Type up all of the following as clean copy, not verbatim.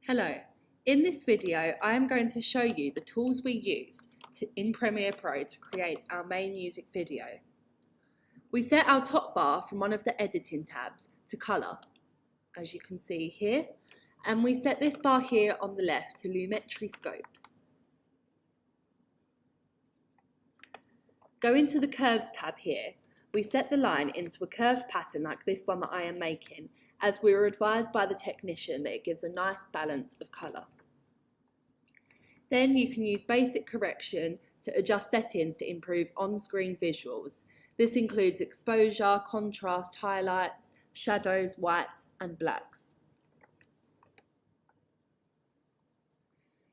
Hello, in this video I am going to show you the tools we used in Premiere Pro to create our main music video. We set our top bar from one of the editing tabs to colour, as you can see here, and we set this bar here on the left to Lumetri Scopes. Go into the Curves tab here. We set the line into a curved pattern like this one that I am making, as we were advised by the technician that it gives a nice balance of colour. Then you can use basic correction to adjust settings to improve on-screen visuals. This includes exposure, contrast, highlights, shadows, whites and blacks.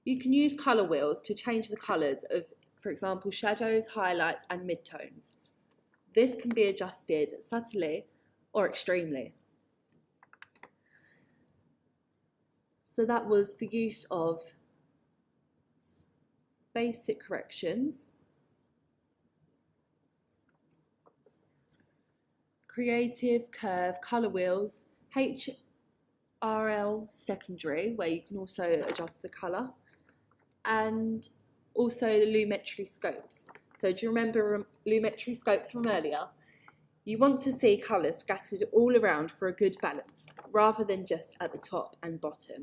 You can use colour wheels to change the colours of, for example, shadows, highlights and midtones. This can be adjusted subtly or extremely. So that was the use of basic corrections, creative, curve, colour wheels, HRL secondary, where you can also adjust the colour, and also the Lumetri Scopes. So do you remember Lumetri Scopes from earlier? You want to see colours scattered all around for a good balance, rather than just at the top and bottom.